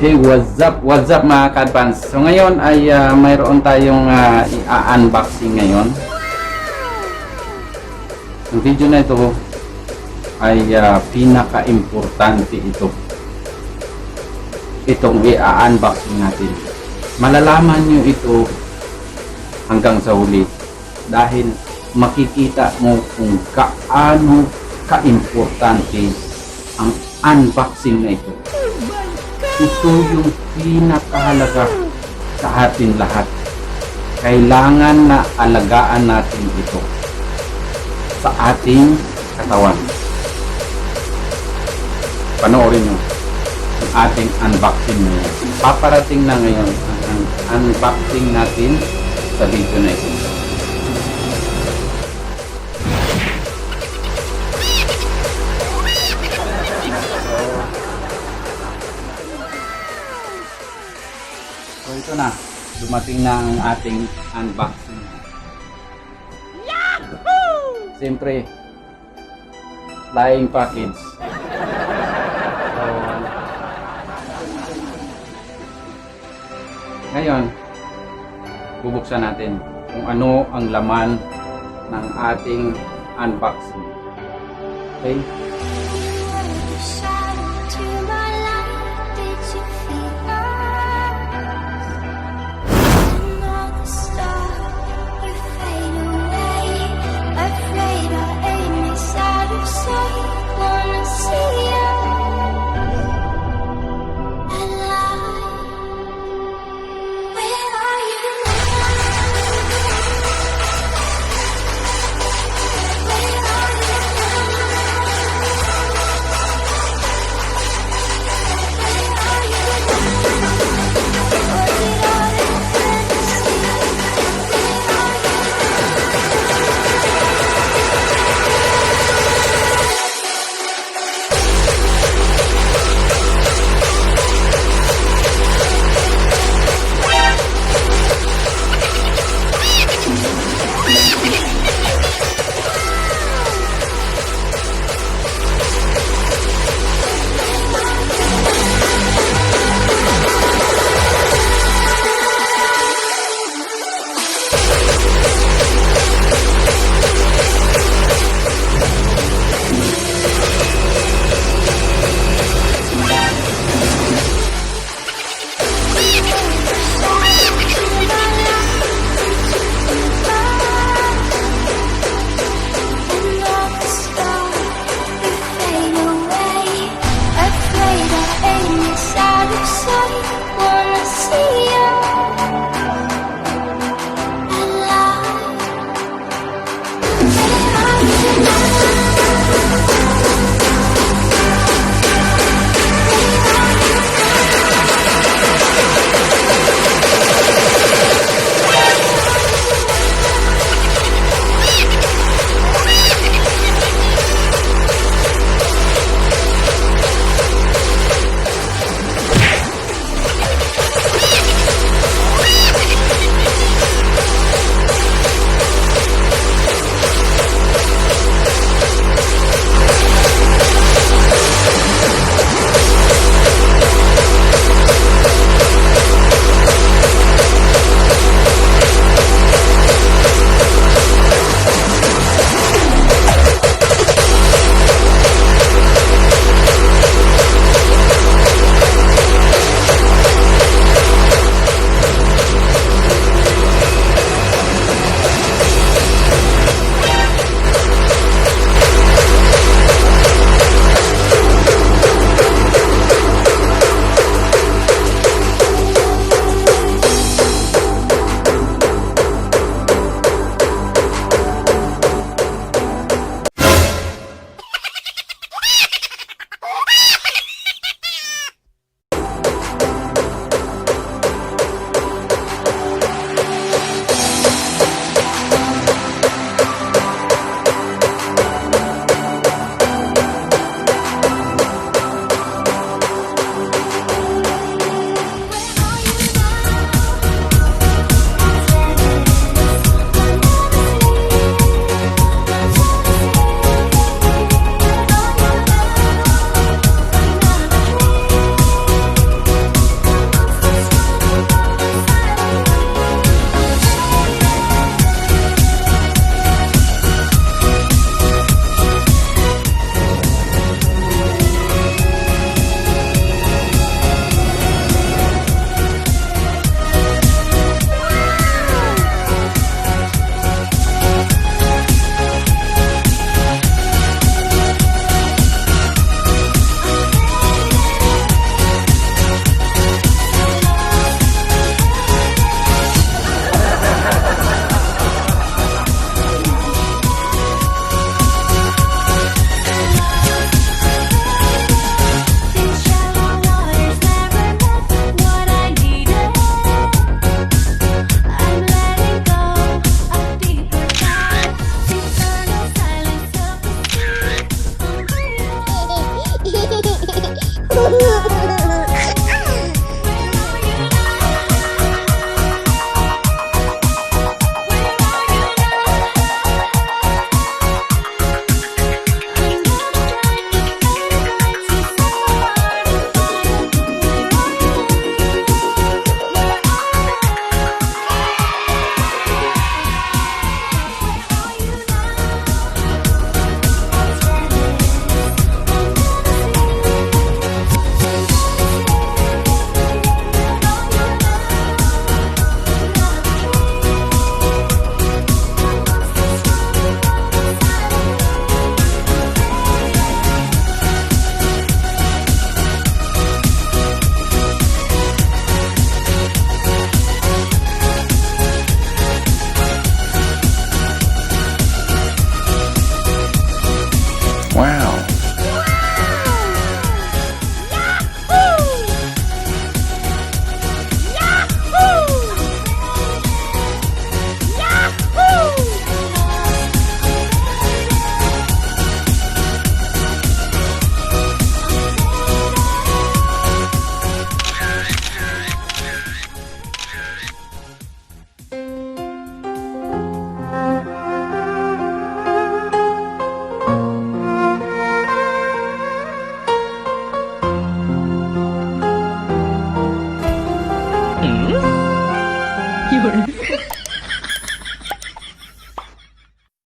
Okay, what's up mga ka-advance. So ngayon ay mayroon tayong i-unboxing ngayon. Ang video na ito ay pinaka-importante ito. Itong i-unboxing natin. Malalaman nyo ito hanggang sa huli dahil makikita mo kung gaano ka-importante ang unboxing na ito. Ito yung pinakahalaga sa atin lahat. Kailangan na alagaan natin ito sa ating katawan. Panoorin nyo ang ating unboxing na yan. Paparating na ngayon ang unboxing natin sa video na ito. So ito na, dumating na ang ating unboxing. Yahoo! Siyempre, flying package. So, ngayon, bubuksan natin kung ano ang laman ng ating unboxing. Okay? Wow!